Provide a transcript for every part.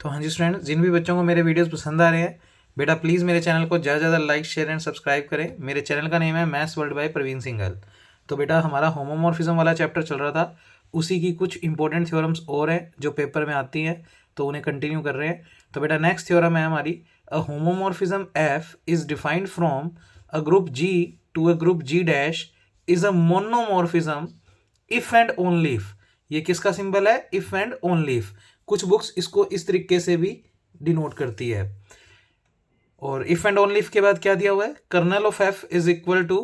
तो हाँ जी स्टूडेंट, जिन भी बच्चों को मेरे वीडियोस पसंद आ रहे हैं बेटा प्लीज़ मेरे चैनल को ज़्यादा ज़्यादा लाइक शेयर एंड सब्सक्राइब करें। मेरे चैनल का नेम है maths world by Praveen Singhal. तो बेटा हमारा होमोमॉर्फिज्म वाला चैप्टर चल रहा था, उसी की कुछ इंपॉर्टेंट थ्योरम्स और हैं जो पेपर में आती हैं, तो उन्हें कंटिन्यू कर रहे हैं। तो बेटा नेक्स्ट थ्योरम है हमारी, a homomorphism F is defined from a group G to a group G dash is a monomorphism if and only if. ये किसका सिंबल है? If and only if. कुछ बुक्स इसको इस तरीके से भी डिनोट करती है। और इफ एंड ओनली इफ के बाद क्या दिया हुआ है? Kernel of F is equal to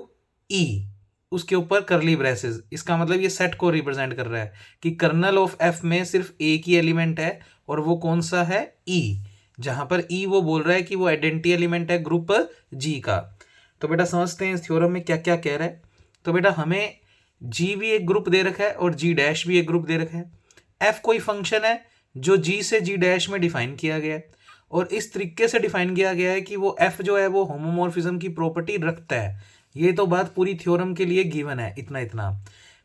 E, उसके ऊपर करली ब्रेसेस। इसका मतलब ये सेट को रिप्रेजेंट कर रहा है कि कर्नल ऑफ एफ में सिर्फ एक ही एलिमेंट है, और वो कौन सा है? ई। जहां पर ई वो बोल रहा है कि वो आइडेंटिटी एलिमेंट है ग्रुप जी का। तो बेटा समझते हैं इस थ्योरम में क्या क्या कह रहा है। तो बेटा हमें जी भी एक ग्रुप दे रखा है और जी डैश भी एक ग्रुप दे रखा है। एफ कोई फंक्शन है जो जी से जी डैश में डिफाइन किया गया है, और इस तरीके से डिफाइन किया गया है कि वो एफ जो है वो होमोमॉर्फिज्म की प्रॉपर्टी रखता है। ये तो बात पूरी थ्योरम के लिए गिवन है, इतना इतना।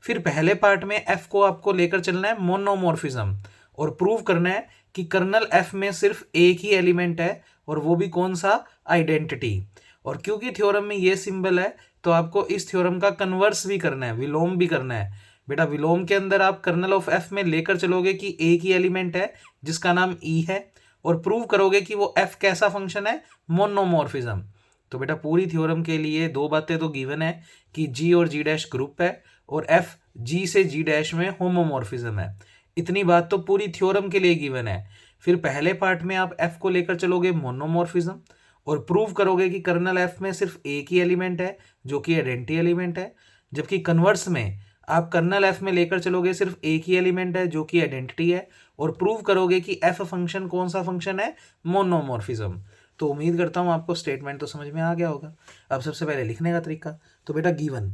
फिर पहले पार्ट में एफ को आपको लेकर चलना है मोनोमॉर्फिज्म, और प्रूव करना है कि कर्नल एफ में सिर्फ एक ही एलिमेंट है, और वो भी कौन सा? आइडेंटिटी। और क्योंकि थ्योरम में ये सिंबल है तो आपको इस थ्योरम का कन्वर्स भी करना है, विलोम भी करना है। बेटा विलोम के अंदर आप कर्नल ऑफ एफ में लेकर चलोगे कि एक ही एलिमेंट है जिसका नाम ई है, और प्रूव करोगे कि वो एफ कैसा फंक्शन है? मोनोमॉर्फिज्म। तो बेटा पूरी थ्योरम के लिए दो बातें तो गिवन है कि जी और जी डैश ग्रुप है, और एफ जी से जी डैश में होमोमॉर्फिज्म है। इतनी बात तो पूरी थ्योरम के लिए गिवन है। फिर पहले पार्ट में आप एफ को लेकर चलोगे मोनोमॉर्फिज्म, और प्रूव करोगे कि कर्नल एफ में सिर्फ एक ही एलिमेंट है जो कि आइडेंटिटी एलिमेंट है। जबकि कन्वर्स में आप कर्नल एफ में लेकर चलोगे सिर्फ एक ही एलिमेंट है जो कि आइडेंटिटी है, और प्रूव करोगे कि एफ फंक्शन कौन सा फंक्शन है? मोनोमॉर्फिज्म। तो उम्मीद करता हूँ आपको स्टेटमेंट तो समझ में आ गया होगा। अब सबसे पहले लिखने का तरीका। तो बेटा गिवन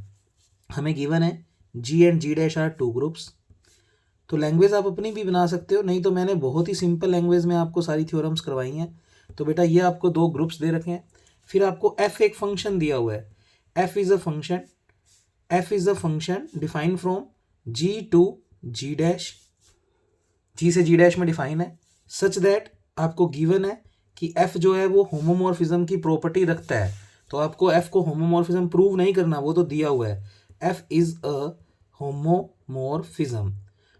हमें गिवन है G and G dash are two groups. तो लैंग्वेज आप अपनी भी बना सकते हो, नहीं तो मैंने बहुत ही सिंपल लैंग्वेज में आपको सारी थ्योरम्स करवाई हैं। तो बेटा ये आपको दो ग्रुप्स दे रखे हैं, फिर आपको एफ एक फंक्शन दिया हुआ है। F is a function define from G to G dash, G से जी डैश में डिफाइन है, सच दैट आपको गिवन है कि एफ जो है वो होमोमॉर्फिज्म की प्रॉपर्टी रखता है। तो आपको एफ को होमोमॉर्फिज्म प्रूव नहीं करना, वो तो दिया हुआ है। F is a homomorphism.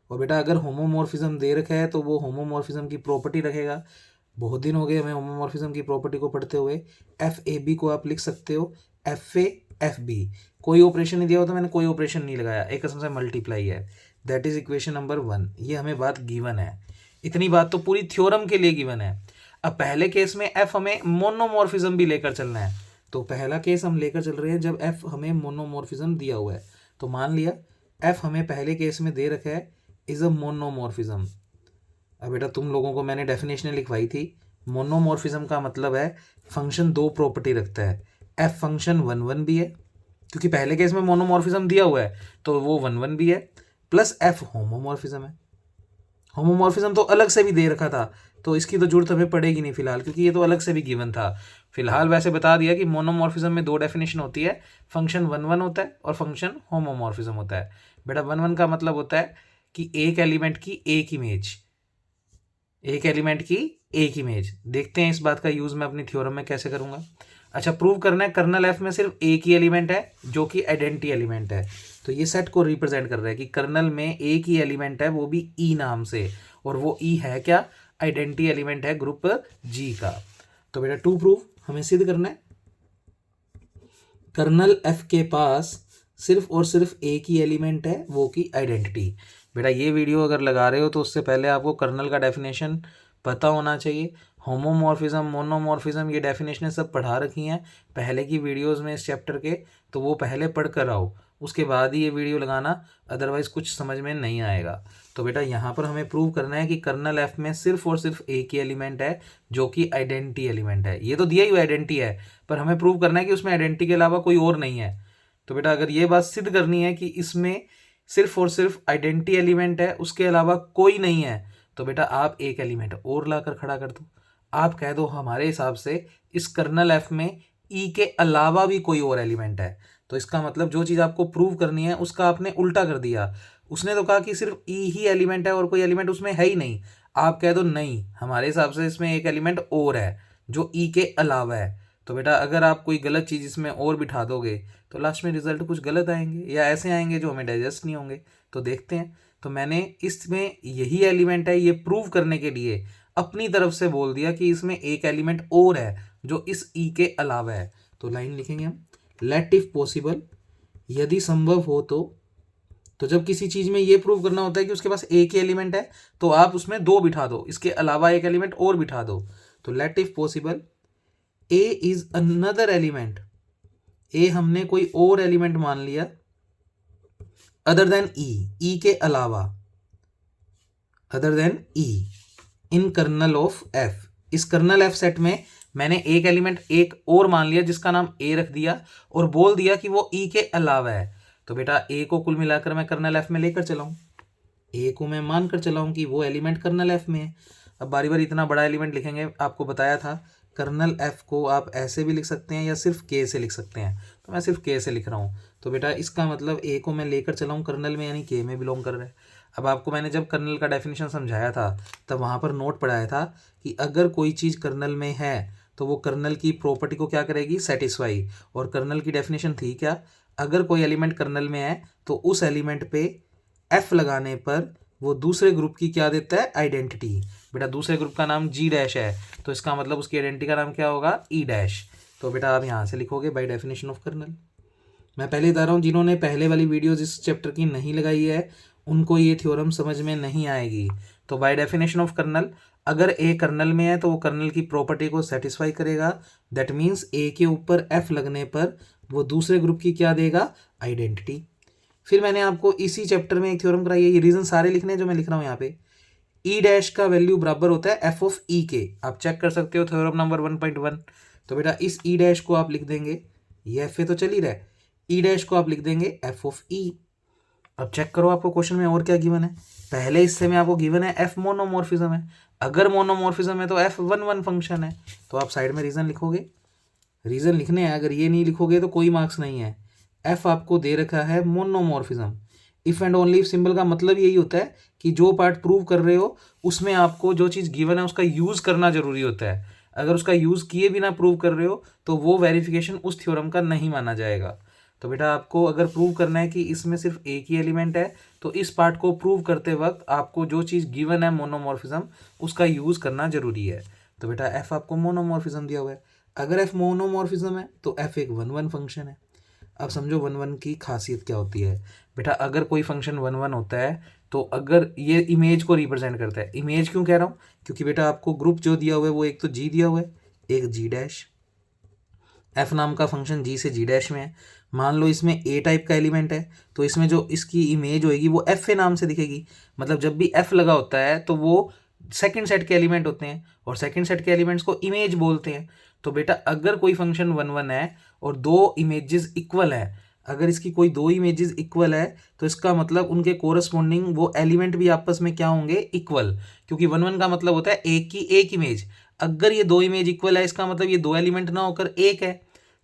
और बेटा अगर होमोमॉर्फिज्म दे रखा है तो वो होमोमॉर्फिज्म की प्रॉपर्टी रखेगा। बहुत दिन हो गए हमें होमोमॉर्फिज्म की प्रॉपर्टी को पढ़ते हुए। एफ ए बी को आप लिख सकते हो एफ ए एफ बी। कोई ऑपरेशन नहीं दिया होता, मैंने कोई ऑपरेशन नहीं लगाया, एक किस्म से मल्टीप्लाई है। That is equation number 1। ये हमें बात गिवन है। इतनी बात तो पूरी थ्योरम के लिए गिवन है। अब पहले केस में एफ हमें मोनोमॉर्फिज्म भी लेकर चलना है। तो पहला केस हम लेकर चल रहे हैं जब एफ हमें मोनोमॉर्फिज्म दिया हुआ है। तो मान लिया एफ हमें पहले केस में दे रखा है इज अ मोनोमॉर्फिज्म। अब बेटा तुम लोगों को मैंने डेफिनेशन लिखवाई थी। मोनोमॉर्फिज्म का मतलब है फंक्शन दो प्रॉपर्टी रखता है। एफ फंक्शन वन वन भी है, क्योंकि पहले केस में मोनोमॉर्फिज्म दिया हुआ है तो वो वन वन भी है, प्लस एफ होमोमॉर्फिज्म है। होमोमॉर्फिज्म तो अलग से भी दे रखा था, तो इसकी तो जरूरत हमें पड़ेगी नहीं फिलहाल, क्योंकि ये तो अलग से भी गिवन था। फिलहाल वैसे बता दिया कि मोनोमॉर्फिज्म में दो डेफिनेशन होती है, फंक्शन वन वन होता है और फंक्शन होमोमॉर्फिज्म होता है। बेटा वन वन का मतलब होता है कि एक एलिमेंट की एक इमेज, एक एलिमेंट की एक इमेज। देखते हैं इस बात का यूज मैं अपनी थ्योरम में कैसे करूंगा। अच्छा, प्रूव करना है कर्नल एफ में सिर्फ एक ही एलिमेंट है जो कि आइडेंटिटी एलिमेंट है। तो ये सेट को रिप्रेजेंट कर रहा है कि कर्नल में एक ही एलिमेंट है, वो भी ई नाम से, और वो ई है क्या? आइडेंटिटी एलिमेंट है ग्रुप जी का। तो बेटा टू प्रूव हमें सिद्ध करना है कर्नल एफ के पास सिर्फ और सिर्फ एक ही एलिमेंट है, वो की आइडेंटिटी। बेटा ये वीडियो अगर लगा रहे हो तो उससे पहले आपको कर्नल का डेफिनेशन पता होना चाहिए। होमोमॉर्फिज्म, मोनोमॉर्फिज्म, ये डेफिनेशन सब पढ़ा रखी हैं पहले की वीडियोस में इस चैप्टर के, तो वो पहले पढ़ कर आओ, उसके बाद ही ये वीडियो लगाना, अदरवाइज कुछ समझ में नहीं आएगा। तो बेटा यहाँ पर हमें प्रूव करना है कि कर्नल एफ में सिर्फ और सिर्फ एक ही एलिमेंट है जो कि आइडेंटिटी एलिमेंट है। ये तो दिया ही हुआ आइडेंटिटी है, पर हमें प्रूव करना है कि उसमें आइडेंटिटी के अलावा कोई और नहीं है। तो बेटा अगर ये बात सिद्ध करनी है कि इसमें सिर्फ और सिर्फ आइडेंटिटी एलिमेंट है, उसके अलावा कोई नहीं है, तो बेटा आप एक एलिमेंट और लाकर खड़ा कर दो। आप कह दो हमारे हिसाब से इस कर्नल एफ में ई के अलावा भी कोई और एलिमेंट है। तो इसका मतलब जो चीज़ आपको प्रूव करनी है उसका आपने उल्टा कर दिया। उसने तो कहा कि सिर्फ ई ही एलिमेंट है और कोई एलिमेंट उसमें है ही नहीं। आप कह दो नहीं हमारे हिसाब से इसमें एक एलिमेंट और है जो ई के अलावा है, तो बेटा अगर आप कोई गलत चीज़ इसमें और बिठा दोगे तो लास्ट में रिजल्ट कुछ गलत आएंगे या ऐसे आएंगे जो हमें डाइजेस्ट नहीं होंगे। तो देखते हैं। तो मैंने इसमें यही एलिमेंट है ये प्रूव करने के लिए अपनी तरफ से बोल दिया कि इसमें एक एलिमेंट और है जो इस ई के अलावा है। तो लाइन लिखेंगे हम, लेट इफ पॉसिबल, यदि संभव हो तो जब किसी चीज़ में ये प्रूव करना होता है कि उसके पास एक ही एलिमेंट है तो आप उसमें दो बिठा दो, इसके अलावा एक एलिमेंट और बिठा दो। तो let if possible a is another element, a हमने कोई और एलिमेंट मान लिया अदर देन ई के अलावा, other than E in kernel of F. इस कर्नल एफ सेट में मैंने एक एलिमेंट एक और मान लिया जिसका नाम ए रख दिया और बोल दिया कि वो ई के अलावा है। तो बेटा ए को कुल मिलाकर मैं कर्नल एफ में लेकर चलाऊं, ए को मैं मान कर चलाऊं कि वो एलिमेंट कर्नल एफ में है। अब बारी बारी इतना बड़ा एलिमेंट लिखेंगे, आपको बताया था कर्नल एफ को आप ऐसे भी लिख सकते हैं या सिर्फ के से लिख सकते हैं, तो मैं सिर्फ के से लिख रहा हूँ। तो बेटा इसका मतलब ए को मैं लेकर चलाऊँ कर्नल में यानी के में बिलोंग कर रहा है। अब आपको मैंने जब कर्नल का डेफिनेशन समझाया था तब वहाँ पर नोट पढ़ाया था कि अगर कोई चीज़ कर्नल में है तो वो कर्नल की प्रॉपर्टी को क्या करेगी, सेटिस्फाई। और कर्नल की डेफिनेशन थी क्या, अगर कोई एलिमेंट कर्नल में है तो उस एलिमेंट पे एफ लगाने पर वो दूसरे ग्रुप की क्या देता है, आइडेंटिटी। बेटा दूसरे ग्रुप का नाम जी डैश है तो इसका मतलब उसकी आइडेंटिटी का नाम क्या होगा, ई डैश। तो बेटा आप यहाँ से लिखोगे बाय डेफिनेशन ऑफ कर्नल। मैं पहले बता रहा हूँ जिन्होंने पहले वाली वीडियोज इस चैप्टर की नहीं लगाई है उनको ये थ्योरम समझ में नहीं आएगी। तो बाय डेफिनेशन ऑफ कर्नल, अगर ए कर्नल में है तो वो कर्नल की प्रॉपर्टी को सेटिस्फाई करेगा। दैट मीन्स ए के ऊपर एफ लगने पर वो दूसरे ग्रुप की क्या देगा, आइडेंटिटी। फिर मैंने आपको इसी चैप्टर में एक थ्योरम कराई है, ये रीजन सारे लिखने हैं जो मैं लिख रहा हूँ यहाँ पे। ई डैश का वैल्यू बराबर होता है एफ ऑफ ई के, आप चेक कर सकते हो थ्योरम नंबर 1.1। तो बेटा इस ई डैश को आप लिख देंगे, ये एफ ए तो चल ही रहा है, ई डैश को आप लिख देंगे एफ ऑफ ई। अब चेक करो आपको क्वेश्चन में और क्या गिवन है। पहले हिस्से में आपको गिवन है एफ मोनोमॉर्फिज्म है, अगर मोनोमॉर्फिज्म है तो एफ वन वन फंक्शन है। तो आप साइड में रीजन लिखोगे, रीजन लिखने हैं, अगर ये नहीं लिखोगे तो कोई मार्क्स नहीं है। एफ आपको दे रखा है मोनोमॉर्फिज्म। If and only if symbol का मतलब यही होता है कि जो पार्ट प्रूव कर रहे हो उसमें आपको जो चीज़ गिवन है उसका यूज़ करना जरूरी होता है। अगर उसका यूज़ किए बिना प्रूव कर रहे हो तो वो वेरिफिकेशन उस थ्योरम का नहीं माना जाएगा। तो बेटा आपको अगर प्रूव करना है कि इसमें सिर्फ एक ही एलिमेंट है तो इस पार्ट को प्रूव करते वक्त आपको जो चीज़ गिवन है मोनोमॉर्फिज्म उसका यूज़ करना जरूरी है। तो बेटा एफ आपको मोनोमॉर्फिज्म दिया हुआ है, अगर एफ मोनोमॉर्फिज्म है तो एफ एक वन वन फंक्शन है। अब समझो वन वन की खासियत क्या होती है। बेटा अगर कोई फंक्शन वन वन होता है तो अगर ये इमेज को रिप्रेजेंट करता है, इमेज क्यों कह रहा हूँ, क्योंकि बेटा आपको ग्रुप जो दिया हुआ है वो एक तो जी दिया हुआ है, एक जी डैश। एफ नाम का फंक्शन जी से जी डैश में है। मान लो इसमें ए टाइप का एलिमेंट है तो इसमें जो इसकी इमेज होएगी वो एफ ए नाम से दिखेगी। मतलब जब भी एफ लगा होता है तो वो सेकंड सेट के एलिमेंट होते हैं और सेकंड सेट के एलिमेंट्स को इमेज बोलते हैं। तो बेटा अगर कोई फंक्शन वन वन है और दो इमेजेस इक्वल है, अगर इसकी कोई दो इमेजेस इक्वल है तो इसका मतलब उनके कोरस्पॉन्डिंग वो एलिमेंट भी आपस में क्या होंगे, इक्वल। क्योंकि वन वन का मतलब होता है एक की एक इमेज। अगर ये दो इमेज इक्वल है इसका मतलब ये दो एलिमेंट ना होकर एक है,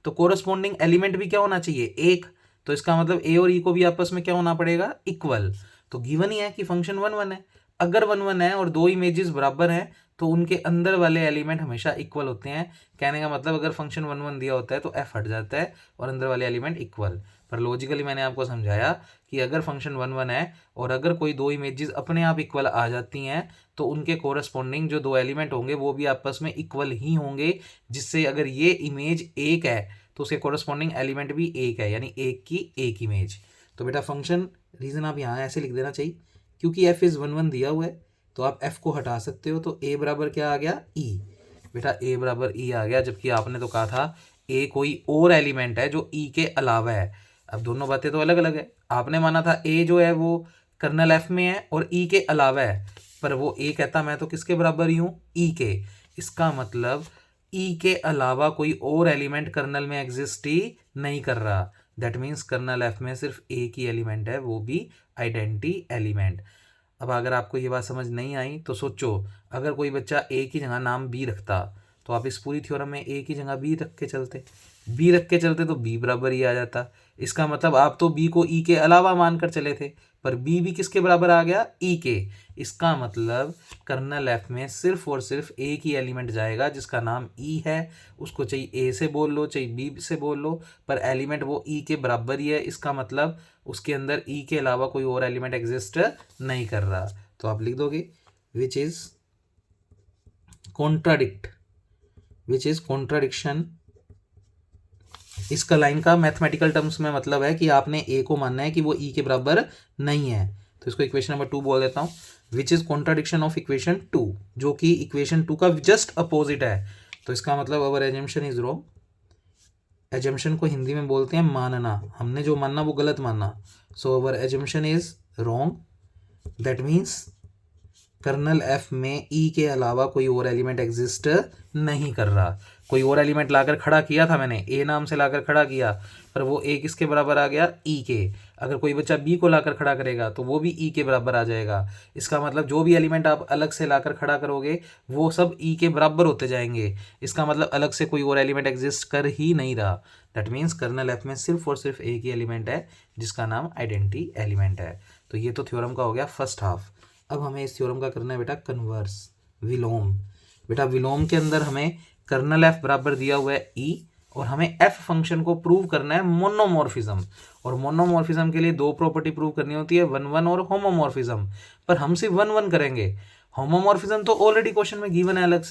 तो कोरस्पॉन्डिंग एलिमेंट भी क्या होना चाहिए, एक। तो इसका मतलब ए और ई को भी आपस में क्या होना पड़ेगा, इक्वल। तो गिवन ही है कि फंक्शन वन वन है, अगर वन वन है और दो इमेजेस बराबर हैं तो उनके अंदर वाले एलिमेंट हमेशा इक्वल होते हैं। कहने का मतलब अगर फंक्शन वन वन दिया होता है तो एफ हट जाता है और अंदर वाले एलिमेंट इक्वल। पर लॉजिकली मैंने आपको समझाया कि अगर फंक्शन वन वन है और अगर कोई दो इमेजेस अपने आप इक्वल आ जाती हैं तो उनके कोरस्पॉन्डिंग जो दो एलिमेंट होंगे वो भी आपस में इक्वल ही होंगे, जिससे अगर ये इमेज एक है तो उसके कोरस्पॉन्डिंग एलिमेंट भी एक है, यानी एक की एक इमेज। तो बेटा फंक्शन रीज़न आप यहाँ ऐसे लिख देना चाहिए, क्योंकि एफ इज़ वन वन दिया हुआ है तो आप एफ को हटा सकते हो। तो ए बराबर क्या आ गया, ई। बेटा ए बराबर ई आ गया, जबकि आपने तो कहा था ए कोई और एलिमेंट है जो ई के अलावा है। अब दोनों बातें तो अलग अलग है। आपने माना था ए जो है वो कर्नल एफ में है और ई के अलावा है, पर वो ए कहता मैं तो किसके बराबर ही हूँ, ई के। इसका मतलब ई के अलावा कोई और एलिमेंट कर्नल में एग्जिस्ट ही नहीं कर रहा। दैट मीन्स कर्नल एफ में सिर्फ एक ही एलिमेंट है, वो भी आइडेंटिटी एलिमेंट। अब अगर आपको ये बात समझ नहीं आई तो सोचो, अगर कोई बच्चा ए की जगह नाम बी रखता तो आप इस पूरी थ्योरम में ए की जगह बी रख के चलते तो बी बराबर ही आ जाता। इसका मतलब आप तो बी को ई के अलावा मानकर चले थे, पर बी भी किसके बराबर आ गया, ई के। इसका मतलब कर्नल एफ में सिर्फ और सिर्फ एक ही एलिमेंट जाएगा जिसका नाम ई है। उसको चाहे ए से बोल लो चाहे बी से बोल लो, पर एलिमेंट वो ई के बराबर ही है। इसका मतलब उसके अंदर ई के अलावा कोई और एलिमेंट एग्जिस्ट नहीं कर रहा। तो आप लिख दोगे विच इज कॉन्ट्राडिक्शन। इसका लाइन का मैथमेटिकल टर्म्स में मतलब है कि आपने ए को मानना है कि वो ई के बराबर नहीं है। तो इसको इक्वेशन नंबर 2 बोल देता हूँ, which is contradiction of equation 2, जो कि इक्वेशन 2 का जस्ट अपोजिट है। तो इसका मतलब अवर एजम्पशन इज रॉन्ग। एजम्पशन को हिंदी में बोलते हैं मानना, हमने जो मानना वो गलत मानना। So our assumption is wrong, that means kernel F में ई के अलावा कोई और एलिमेंट एग्जिस्ट नहीं कर रहा। कोई और एलिमेंट लाकर खड़ा किया था मैंने, ए नाम से लाकर खड़ा किया, पर वो ए किसके बराबर आ गया, ई के। अगर कोई बच्चा बी को लाकर खड़ा करेगा तो वो भी ई के बराबर आ जाएगा। इसका मतलब जो भी एलिमेंट आप अलग से लाकर खड़ा करोगे वो सब ई के बराबर होते जाएंगे। इसका मतलब अलग से कोई और एलिमेंट एग्जिस्ट कर ही नहीं रहा। दैट मीन्स कर्नल एफ में सिर्फ और सिर्फ एक ही एलिमेंट है जिसका नाम आइडेंटिटी एलिमेंट है। तो ये तो थ्योरम का हो गया फर्स्ट हाफ। अब हमें इस थ्योरम का करना है बेटा कन्वर्स, विलोम। बेटा विलोम के अंदर हमें कर्नल एफ बराबर दिया हुआ है ई, और हमें एफ फंक्शन को प्रूव करना है मोनोमॉर्फिज्म। और मोनोमॉर्फिज्म के लिए दो प्रॉपर्टी प्रूव करनी होती है, 1 1 और होमोमॉर्फिज्म। पर हम सिर्फ 1 1 करेंगे। होमोमॉर्फिज्म तो ऑलरेडी क्वेश्चन में गिवन है,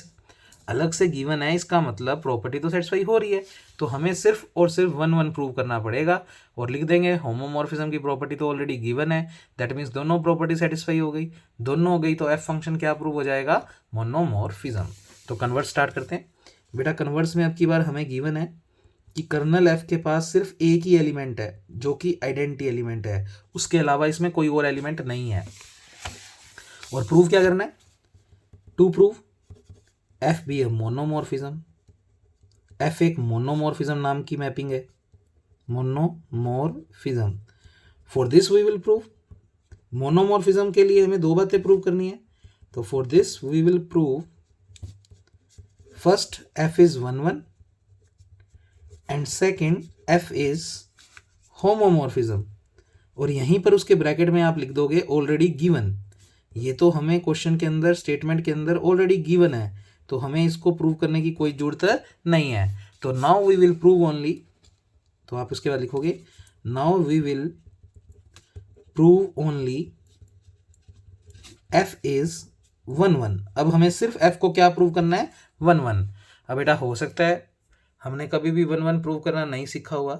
अलग से गिवन है। इसका मतलब प्रॉपर्टी तो सेटिस्फाई हो रही है, तो हमें सिर्फ और सिर्फ 1 1 प्रूव करना पड़ेगा। और लिख देंगे होमोमॉर्फिज्म की प्रॉपर्टी तो ऑलरेडी गिवन है, दैट मीन्स दोनों प्रॉपर्टी सेटिस्फाई हो गई। दोनों हो गई तो एफ फंक्शन क्या प्रूव हो जाएगा, मोनोमॉर्फिज्म। तो कन्वर्ट स्टार्ट करते हैं। बेटा कन्वर्ट्स में अब की बार हमें गिवन है कि कर्नल एफ के पास सिर्फ एक ही एलिमेंट है जो कि आइडेंटिटी एलिमेंट है, उसके अलावा इसमें कोई और एलिमेंट नहीं है। और प्रूव क्या करना है, to prove F be a monomorphism. F एक मोनोमॉर्फिज्म नाम की मैपिंग है, monomorphism. For this we will prove, monomorphism के लिए हमें दो बातें प्रूव करनी है। तो for this we will prove first F is 1 1 and second F is homomorphism. और यहीं पर उसके ब्रैकेट में आप लिख दोगे ऑलरेडी गिवन। ये तो हमें क्वेश्चन के अंदर स्टेटमेंट के अंदर ऑलरेडी गिवन है, तो हमें इसको प्रूव करने की कोई जरूरत नहीं है। तो now we will prove only, तो आप उसके बाद लिखोगे now we will prove only F is 1 1। अब हमें सिर्फ एफ को क्या प्रूव करना है, 1 1। अब बेटा हो सकता है हमने कभी भी 1 1 प्रूव करना नहीं सीखा हुआ,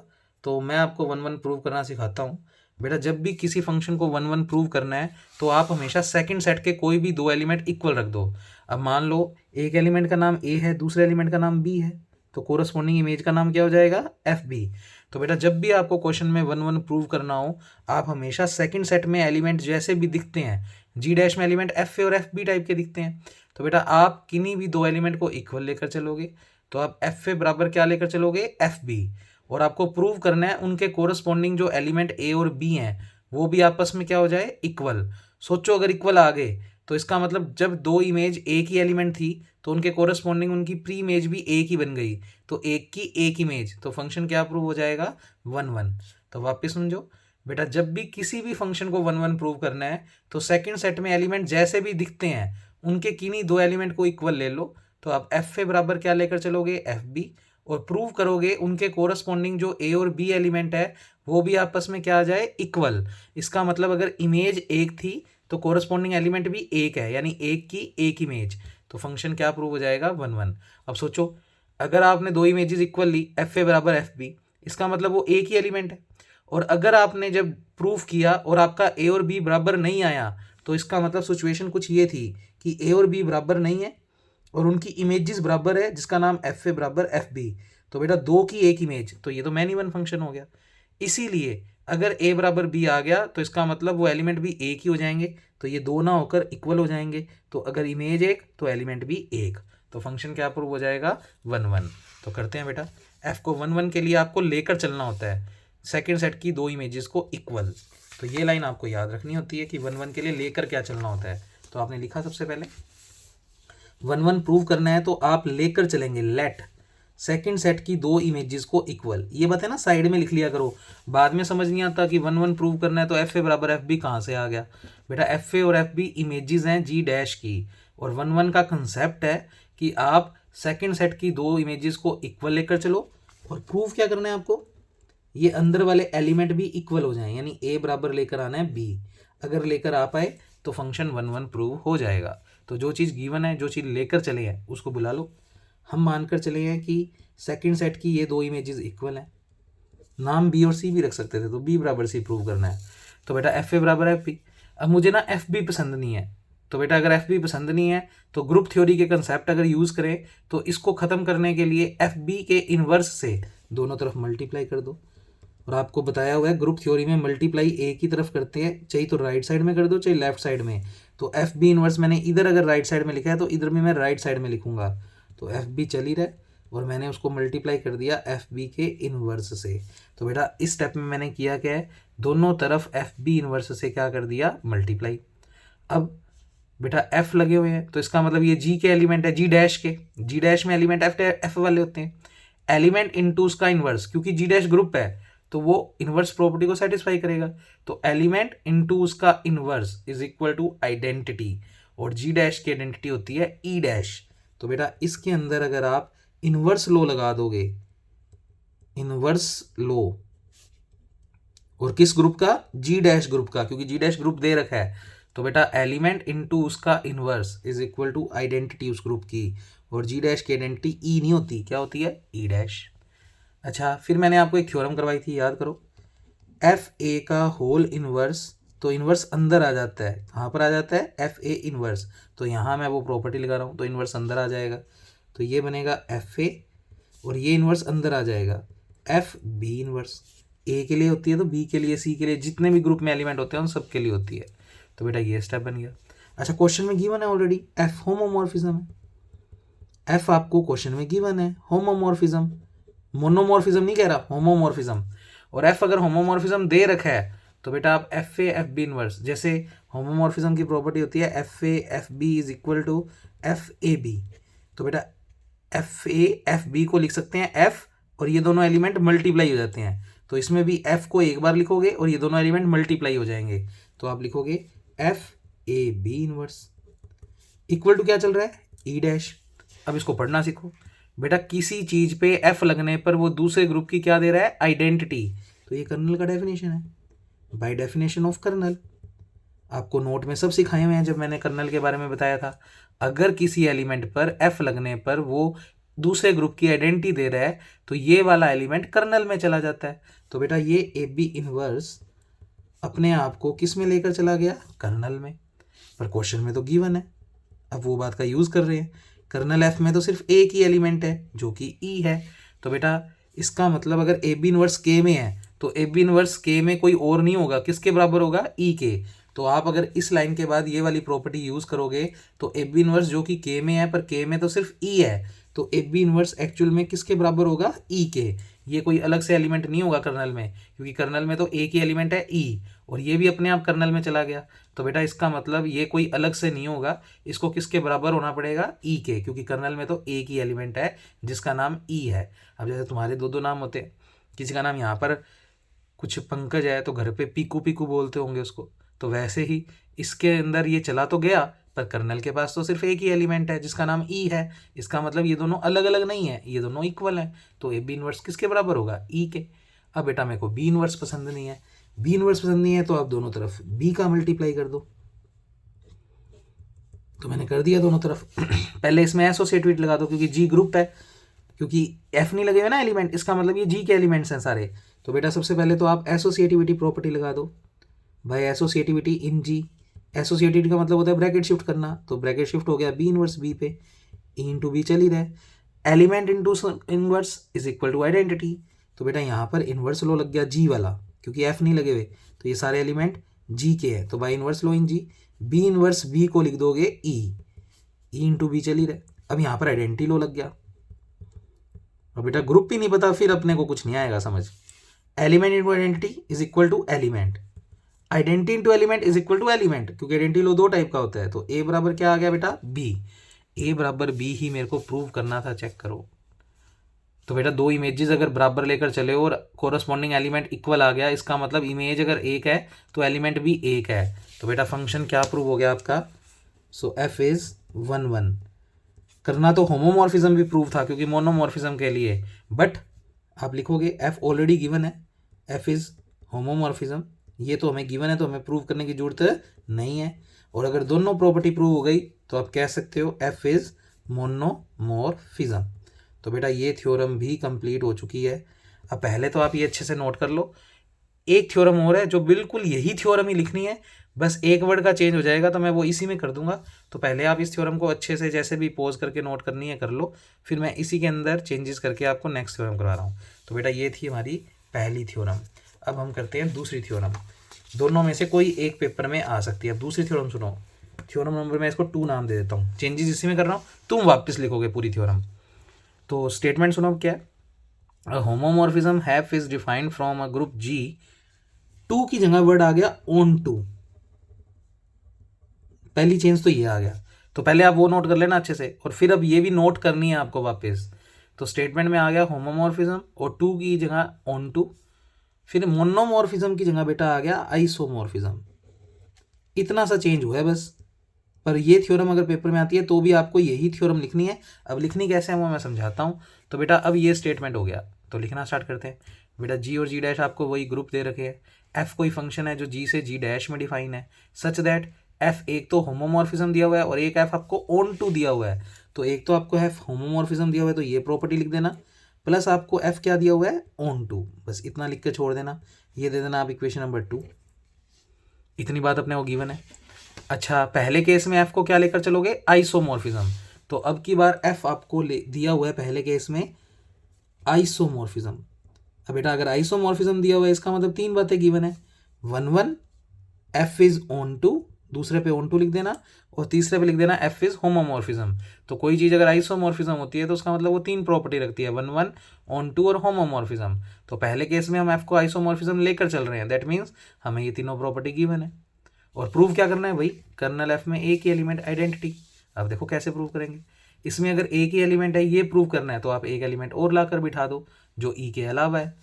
तो मैं आपको 1 1 प्रूव करना सिखाता हूँ। बेटा जब भी किसी फंक्शन को 1 1 प्रूव करना है तो आप हमेशा सेकंड सेट के कोई भी दो एलिमेंट इक्वल रख दो। अब मान लो एक एलिमेंट का नाम ए है, दूसरे एलिमेंट का नाम बी है, तो कोरस्पॉन्डिंग इमेज का नाम क्या हो जाएगा, एफ बी। तो बेटा जब भी आपको क्वेश्चन में 1 1 प्रूव करना हो, आप हमेशा सेकंड सेट में एलिमेंट जैसे भी दिखते हैं, जी डैश में एलिमेंट एफ ए और एफ बी टाइप के दिखते हैं, तो बेटा आप किन्हीं भी दो एलिमेंट को इक्वल लेकर चलोगे। तो आप एफ ए बराबर क्या लेकर चलोगे, एफ बी। और आपको प्रूव करना है उनके कोरस्पॉन्डिंग जो एलिमेंट ए और बी हैं वो भी आपस में क्या हो जाए, इक्वल। सोचो अगर इक्वल आ गए तो इसका मतलब जब दो इमेज एक ही एलिमेंट थी तो उनके कोरस्पॉन्डिंग उनकी प्री इमेज भी एक ही बन गई, तो एक की एक इमेज, तो फंक्शन क्या प्रूव हो जाएगा, 1 1। तो वापस समझो बेटा, जब भी किसी भी फंक्शन को 1 1 प्रूव करना है तो सेकंड सेट में एलिमेंट जैसे भी दिखते हैं उनके किन्हीं दो एलिमेंट को इक्वल ले लो। तो आप एफ ए बराबर क्या लेकर चलोगे, एफ बी, और प्रूव करोगे उनके कोरस्पॉन्डिंग जो ए और बी एलिमेंट है वो भी आपस में क्या आ जाए, इक्वल। इसका मतलब अगर इमेज एक थी तो कोरस्पॉन्डिंग एलिमेंट भी एक है, यानी एक की एक इमेज, तो फंक्शन क्या प्रूव हो जाएगा, 1 1। अब सोचो अगर आपने दो इमेजेस इक्वल ली, एफ ए बराबर एफ बी, इसका मतलब वो एक ही एलिमेंट है। और अगर आपने जब प्रूफ किया और आपका ए और बी बराबर नहीं आया, तो इसका मतलब सिचुएशन कुछ ये थी कि ए और बी बराबर नहीं है और उनकी इमेजेस बराबर है जिसका नाम एफ ए बराबर एफ बी। तो बेटा दो की एक इमेज, तो ये तो मैनी वन फंक्शन हो गया। इसीलिए अगर ए बराबर बी आ गया तो इसका मतलब वो एलिमेंट भी एक ही हो जाएंगे, तो ये दो ना होकर इक्वल हो जाएंगे। तो अगर इमेज एक तो एलिमेंट भी एक, तो फंक्शन क्या प्रूव हो जाएगा, 1 1। तो करते हैं बेटा, एफ को 1 1 के लिए आपको लेकर चलना होता है सेकेंड सेट की दो इमेजेस को इक्वल। तो ये लाइन आपको याद रखनी होती है कि 1 1 के लिए लेकर क्या चलना होता है। तो आपने लिखा सबसे पहले वन वन प्रूव करना है तो आप लेकर चलेंगे लेट सेकंड सेट की दो इमेजेस को इक्वल। ये बात है ना, साइड में लिख लिया करो, बाद में समझ नहीं आता कि वन वन प्रूव करना है तो एफ ए बराबर एफ बी कहाँ से आ गया। बेटा एफ ए और एफ बी इमेजेस हैं जी डैश की, और वन वन का कंसेप्ट है कि आप सेकंड सेट की दो इमेजेस को इक्वल लेकर चलो, और प्रूव क्या करना है आपको, ये अंदर वाले एलिमेंट भी इक्वल हो जाएं, यानी ए बराबर लेकर आना है बी। अगर लेकर आ पाए तो फंक्शन वन वन प्रूव हो जाएगा। तो जो चीज़ गिवन है, जो चीज़ लेकर चले हैं उसको बुला लो। हम मानकर चले हैं कि सेकंड सेट की ये दो इमेजेस इक्वल हैं, नाम बी और सी भी रख सकते थे, तो बी बराबर सी प्रूव करना है। तो बेटा एफ ए बराबर एफ बी। अब मुझे ना एफ बी पसंद नहीं है, तो बेटा अगर एफ बी पसंद नहीं है तो ग्रुप थ्योरी के कंसेप्ट अगर यूज़ करें तो इसको ख़त्म करने के लिए एफ बी के इन्वर्स से दोनों तरफ मल्टीप्लाई कर दो। और आपको बताया हुआ है ग्रुप थ्योरी में मल्टीप्लाई ए की तरफ करते हैं, चाहे तो राइट साइड में कर दो चाहे लेफ्ट साइड में। तो एफ बी इन्वर्स मैंने इधर अगर राइट साइड में लिखा है तो इधर भी मैं राइट साइड में लिखूंगा। तो एफ बी चल ही रहा है और मैंने उसको मल्टीप्लाई कर दिया एफ बी के इन्वर्स से। तो बेटा इस स्टेप में मैंने किया क्या है, दोनों तरफ एफ बी इन्वर्स से क्या कर दिया, मल्टीप्लाई। अब बेटा एफ लगे हुए हैं तो इसका मतलब ये जी के एलिमेंट है, जी डैश के, जी डैश में एलिमेंट एफ वाले होते हैं। एलिमेंट इनटू उसका इन्वर्स, क्योंकि जी डैश ग्रुप है तो वो इन्वर्स प्रॉपर्टी को सेटिस्फाई करेगा। तो एलिमेंट इनटू उसका inverse is equal to identity, और जी डैश की आइडेंटिटी होती है ई डैश। तो बेटा इसके अंदर अगर आप इन्वर्स लो लगा दोगे, इन्वर्स लो, और किस ग्रुप का, जी डैश ग्रुप का, क्योंकि जी डैश ग्रुप दे रखा है, तो बेटा एलिमेंट इनटू उसका inverse is equal to identity उस ग्रुप की, और जी डैश की आइडेंटिटी ई नहीं होती, क्या होती है, ई डैश। अच्छा फिर मैंने आपको एक थ्योरम करवाई थी, याद करो, एफ ए का होल इन्वर्स, तो इन्वर्स अंदर आ जाता है, कहाँ पर आ जाता है, एफ ए इन्वर्स। तो यहाँ मैं वो प्रॉपर्टी लगा रहा हूँ तो इन्वर्स अंदर आ जाएगा, तो ये बनेगा एफ ए, और ये इन्वर्स अंदर आ जाएगा एफ बी इन्वर्स। ए के लिए होती है तो बी के लिए, सी के लिए, जितने भी ग्रुप में एलिमेंट होते हैं उन सब के लिए होती है। तो बेटा ये स्टेप बन गया। अच्छा क्वेश्चन में गिवन है ऑलरेडी एफ होमोमॉर्फिज्म है, एफ आपको क्वेश्चन में गिवन है, होमोमॉर्फिज्म, मोनोमॉर्फिज्म नहीं कह रहा, होमोमॉर्फिज्म। और एफ अगर होमोमॉर्फिज्म दे रखा है तो बेटा आप F A F B inverse, जैसे होमोमॉर्फिज्म की प्रॉपर्टी होती है F A F B is equal to F A B. तो बेटा एफ ए एफ बी को लिख सकते हैं एफ, और ये दोनों एलिमेंट मल्टीप्लाई हो जाते हैं, तो इसमें भी एफ को एक बार लिखोगे और ये दोनों एलिमेंट मल्टीप्लाई हो जाएंगे, तो आप लिखोगे F A B inverse equal to क्या चल रहा है, ई डैश। अब इसको पढ़ना सीखो बेटा, किसी चीज पे एफ लगने पर वो दूसरे ग्रुप की क्या दे रहा है, आइडेंटिटी। तो ये कर्नल का डेफिनेशन है, बाय डेफिनेशन ऑफ कर्नल। आपको नोट में सब सिखाए हुए हैं जब मैंने कर्नल के बारे में बताया था। अगर किसी एलिमेंट पर एफ लगने पर वो दूसरे ग्रुप की आइडेंटिटी दे रहा है तो ये वाला एलिमेंट कर्नल में चला जाता है। तो बेटा ये ए बी इनवर्स अपने आप को किस में लेकर चला गया, कर्नल में, पर क्वेश्चन में तो गिवन है। अब वो बात का यूज कर रहे हैं, कर्नल एफ में तो सिर्फ एक ही एलिमेंट है जो कि ई है। तो बेटा इसका मतलब अगर ए बी इनवर्स के में है तो ए बी इनवर्स के में कोई और नहीं होगा, किसके बराबर होगा, ई के। तो आप अगर इस लाइन के बाद ये वाली प्रॉपर्टी यूज करोगे तो ए बी इनवर्स जो कि के में है, पर के में तो सिर्फ ई है, तो ए बी इनवर्स एक्चुअल में किसके बराबर होगा, ई के। ये कोई अलग से एलिमेंट नहीं होगा कर्नल में, क्योंकि कर्नल में तो एक ही एलिमेंट है ई, और ये भी अपने आप कर्नल में चला गया। तो बेटा इसका मतलब ये कोई अलग से नहीं होगा, इसको किसके बराबर होना पड़ेगा, ई के, क्योंकि कर्नल में तो एक ही एलिमेंट है जिसका नाम ई है। अब जैसे तुम्हारे दो दो नाम होते हैं, किसी का नाम यहाँ पर कुछ पंकज है तो घर पे पीकू पीकू बोलते होंगे उसको, तो वैसे ही इसके अंदर ये चला तो गया, पर कर्नल के पास तो सिर्फ एक ही एलिमेंट है जिसका नाम ई है। इसका मतलब ये दोनों अलग अलग नहीं है, ये दोनों इक्वल हैं, तो ए बी इनवर्स किसके बराबर होगा, ई के। अब बेटा मेरे को बी इनवर्स पसंद नहीं है, बी इनवर्स पसंद नहीं है तो आप दोनों तरफ बी का मल्टीप्लाई कर दो। तो मैंने कर दिया दोनों तरफ। पहले इसमें एसोसिएटिविटी लगा दो, क्योंकि जी ग्रुप है, क्योंकि एफ नहीं लगे हुए ना एलिमेंट, इसका मतलब ये जी के एलिमेंट्स हैं सारे। तो बेटा सबसे पहले तो आप एसोसिएटिविटी प्रॉपर्टी लगा दो, भाई एसोसिएटिविटी इन जी। एसोसिएटिविटी का मतलब होता है ब्रैकेट शिफ्ट करना, तो ब्रैकेट शिफ्ट हो गया बी इनवर्स बी पे, ई इंटू बी चल ही रहा है, element into inverse is equal to identity. तो बेटा यहाँ पर इनवर्स लो लग गया जी वाला, क्योंकि एफ नहीं लगे हुए, तो ये सारे एलिमेंट जी के है, तो बाई इनवर्स लो in G, B inverse B को लिख दोगे ई, ई इंटू बी चल ही रहा है। अब यहाँ पर आइडेंटिटी लो लग गया, और बेटा ग्रुप ही नहीं पता फिर अपने को कुछ नहीं आएगा समझ। Element into identity is equal to element, identity into element is equal to element, क्योंकि आइडेंटिटी लो दो टाइप का होता है, तो ए बराबर क्या आ गया बेटा, बी। ए बराबर बी ही मेरे को प्रूव करना था, चेक करो। तो बेटा दो इमेजेस अगर बराबर लेकर चले और कोरस्पॉन्डिंग एलिमेंट इक्वल आ गया, इसका मतलब इमेज अगर एक है तो एलिमेंट भी एक है। तो बेटा फंक्शन क्या प्रूव हो गया आपका? सो एफ इज 1 1। करना तो होमोमॉर्फिज्म भी प्रूव था क्योंकि मोनोमॉर्फिज्म के लिए, बट आप लिखोगे एफ ऑलरेडी गिवन है, एफ इज होमोमॉर्फिज्म, ये तो हमें गिवन है तो हमें प्रूव करने की जरूरत नहीं है। और अगर दोनों प्रॉपर्टी प्रूव हो गई तो आप कह सकते हो एफ इज मोनोमॉर्फिज्म। तो बेटा ये थ्योरम भी कंप्लीट हो चुकी है। अब पहले तो आप ये अच्छे से नोट कर लो, एक थ्योरम और है जो बिल्कुल यही थ्योरम ही लिखनी है, बस एक वर्ड का चेंज हो जाएगा तो मैं वो इसी में कर दूंगा। तो पहले आप इस थ्योरम को अच्छे से जैसे भी पोज करके नोट करनी है कर लो, फिर मैं इसी के अंदर चेंजेस करके आपको नेक्स्ट थ्योरम करवा रहा हूँ। तो बेटा ये थी हमारी पहली थ्योरम। अब हम करते हैं दूसरी थ्योरम, दोनों में से कोई एक पेपर में आ सकती है। अब दूसरी थ्योरम सुनो, थ्योरम नंबर मैं इसको 2 नाम दे देता हूँ, चेंजेस इसी में कर रहा हूँ, तुम वापस लिखोगे पूरी थ्योरम। तो स्टेटमेंट सुनो क्या है, a homomorphism have is defined from a group G, to की जगह वर्ड आ गया ऑन टू, पहली चेंज तो ये आ गया। तो पहले आप वो नोट कर लेना अच्छे से, और फिर अब ये भी नोट करनी है आपको वापस। तो स्टेटमेंट में आ गया होमोमॉर्फिज्म और टू की जगह ऑन टू, फिर मोनोमॉर्फिज्म की जगह बेटा आ गया आइसोमॉर्फिज्म। इतना सा चेंज हुआ है बस, पर ये थ्योरम अगर पेपर में आती है तो भी आपको यही थ्योरम लिखनी है। अब लिखनी कैसे है वो मैं समझाता हूँ। तो बेटा अब ये स्टेटमेंट हो गया, तो लिखना स्टार्ट करते हैं। बेटा जी और जी डैश आपको वही ग्रुप दे रखे हैं, एफ कोई फंक्शन है जो जी से जी डैश में डिफाइन है, सच दैट एफ एक तो होमोमॉर्फिज्म दिया हुआ है और एक एफ आपको ऑन टू दिया हुआ है। तो एक तो आपको एफ होमोमॉर्फिज्म दिया हुआ है तो ये प्रॉपर्टी लिख देना, प्लस आपको एफ क्या दिया हुआ है ऑन टू, बस इतना लिख के छोड़ देना। ये दे देना आप इक्वेशन नंबर 2, इतनी बात अपने को गिवन है। अच्छा पहले केस में एफ को क्या लेकर चलोगे? आइसोमॉर्फिज्म। तो अब की बार एफ आपको दिया हुआ है पहले केस में आइसोमॉर्फिज्म। अब बेटा अगर आइसोमॉर्फिज्म दिया हुआ है इसका मतलब 3 बातें गिवन है, 1 1 एफ इज ऑन टू, दूसरे पे ऑन टू लिख देना, और तीसरे पे लिख देना एफ इज होमोमॉर्फिज्म। तो कोई चीज़ अगर आइसोमॉर्फिज्म होती है तो उसका मतलब वो 3 प्रॉपर्टी रखती है, 1 1 ऑन टू और होमोमॉर्फिज्म। तो पहले केस में हम एफ को आइसोमॉर्फिज्म लेकर चल रहे हैं, दैट मीन्स हमें ये तीनों प्रॉपर्टी गिवन है। और प्रूव क्या करना है भाई? कर्नल एफ में एक ही एलिमेंट आइडेंटिटी। अब देखो कैसे प्रूव करेंगे, इसमें अगर एक ही एलिमेंट है ये प्रूव करना है तो आप एक एलिमेंट और लाकर बिठा दो जो ई के अलावा है।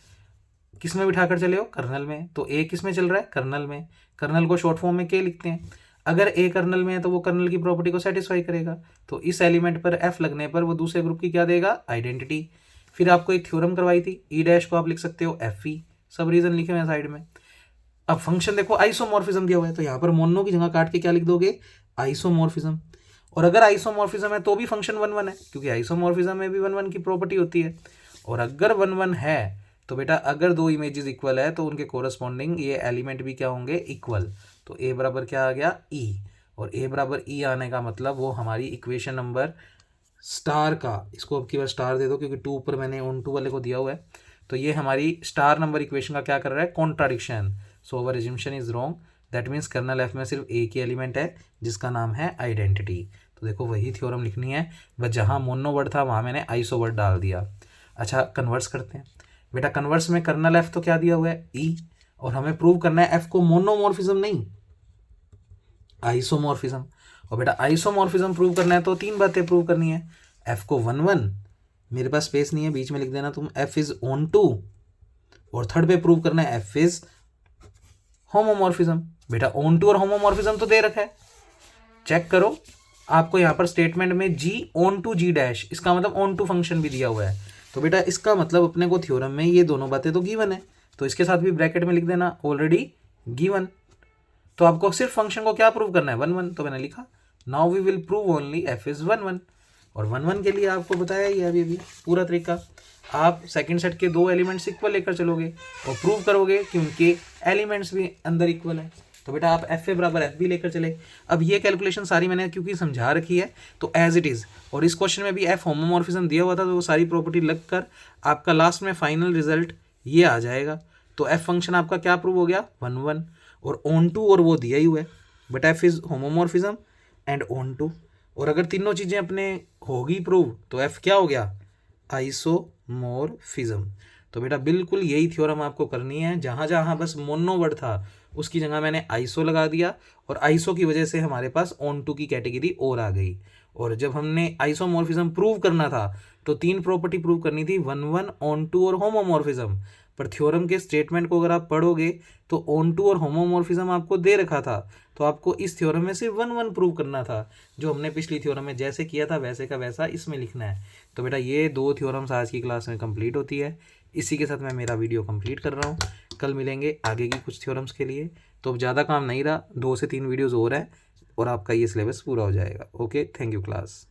किस में बिठा कर चले हो? कर्नल में। तो ए किस में चल रहा है? कर्नल में। कर्नल को शॉर्ट फॉर्म में के लिखते हैं। अगर ए कर्नल में है तो वो कर्नल की प्रॉपर्टी को सेटिस्फाई करेगा, तो इस एलिमेंट पर एफ लगने पर वो दूसरे ग्रुप की क्या देगा? आइडेंटिटी। फिर आपको एक थ्योरम करवाई थी, ई डैश को आप लिख सकते हो एफ ई, सब रीजन लिखे हुए हैं साइड में। अब फंक्शन देखो आइसोमॉर्फिज्म दिया हुआ है तो यहाँ पर मोनो की जगह काट के क्या लिख दोगे? आइसोमॉर्फिज्म। और अगर आइसोमॉर्फिज्म है तो भी फंक्शन 1 1 है, क्योंकि आइसोमॉर्फिज्म में भी 1 1 की प्रॉपर्टी होती है। और अगर 1 1 है तो बेटा अगर दो इमेजेस इक्वल है तो उनके कोरस्पॉन्डिंग ये एलिमेंट भी क्या होंगे? इक्वल। तो ए बराबर क्या आ गया? ई। और ए बराबर ई आने का मतलब वो हमारी इक्वेशन नंबर स्टार का, इसको अब की बार स्टार दे दो क्योंकि 2 ऊपर मैंने ऑन टू वाले को दिया हुआ है। तो ये हमारी स्टार नंबर इक्वेशन का क्या कर रहा है? Contradiction. So our assumption is wrong, that means kernel F में सिर्फ एक ही एलिमेंट है जिसका नाम है आइडेंटिटी। तो देखो वही थ्योरम लिखनी है, बस जहाँ मोनो वर्ड था वहाँ मैंने आइसो वर्ड डाल दिया। अच्छा कन्वर्स करते हैं बेटा, कन्वर्स में कर्नल एफ तो क्या दिया हुआ है? ई, और हमें प्रूव करना है एफ को मोनोमॉर्फिज्म नहीं आइसोमॉर्फिज्म। और बेटा आइसोमॉर्फिज्म प्रूव करना है तो 3 बातें प्रूव करनी है, एफ को 1 1, मेरे पास स्पेस नहीं है बीच में लिख देना तुम, एफ इज ऑन टू, और थर्ड पे प्रूव करना है एफ इज होमोमॉर्फिज्म। बेटा ऑन टू और होमोमॉर्फिज्म तो दे रखा है, चेक करो आपको यहाँ पर स्टेटमेंट में जी ऑन टू जी डैश, इसका मतलब ऑन टू फंक्शन भी दिया हुआ है। तो बेटा इसका मतलब अपने को थ्योरम में ये दोनों बातें तो गिवन है, तो इसके साथ भी ब्रैकेट में लिख देना ऑलरेडी गिवन। तो आपको सिर्फ फंक्शन को क्या प्रूव करना है? 1 1। तो मैंने लिखा now we will prove only F is 1 1। और 1 1 के लिए आपको बताया ही अभी पूरा तरीका, आप सेकंड सेट के 2 एलिमेंट्स इक्वल लेकर चलोगे और प्रूव करोगे कि उनके एलिमेंट्स भी अंदर इक्वल है। तो बेटा आप एफ ए बराबर एफ बी लेकर चले। अब ये कैलकुलेशन सारी मैंने क्योंकि समझा रखी है तो एज इट इज़, और इस क्वेश्चन में भी एफ होमोमॉर्फिज्म दिया हुआ था तो वो सारी प्रॉपर्टी लग कर आपका लास्ट में फाइनल रिजल्ट ये आ जाएगा। तो एफ फंक्शन आपका क्या प्रूव हो गया? 1 1, और ऑन टू और वो दिया ही हुआ है, but F is homomorphism and onto. और अगर तीनों चीज़ें अपने होगी प्रूव तो एफ क्या हो गया? आइसोमॉर्फिज्म। तो बेटा बिल्कुल यही थ्योरम आपको करनी है, जहाँ जहाँ बस मोनो वर्ड था उसकी जगह मैंने आइसो लगा दिया, और आइसो की वजह से हमारे पास ऑन टू की कैटेगरी और आ गई। और जब हमने आइसोमॉर्फिज्म प्रूव करना था तो 3 प्रॉपर्टी प्रूव करनी थी, 1 1 ऑन टू और होमोमॉर्फिज्म। पर थ्योरम के स्टेटमेंट को अगर आप पढ़ोगे तो ऑन टू और होमोमॉर्फिज्म आपको दे रखा था, तो आपको इस थ्योरम में सिर्फ 1 1 प्रूव करना था। जो हमने पिछली थ्योरम में जैसे किया था वैसे का वैसा इसमें लिखना है। तो बेटा ये 2 थ्योरम्स आज की क्लास में कंप्लीट होती है। इसी के साथ मैं मेरा वीडियो कंप्लीट कर रहा हूँ। कल मिलेंगे आगे की कुछ थ्योरम्स के लिए। तो अब ज़्यादा काम नहीं रहा, 2 से 3 वीडियोज़ और है और आपका ये सिलेबस पूरा हो जाएगा। Okay, thank you class.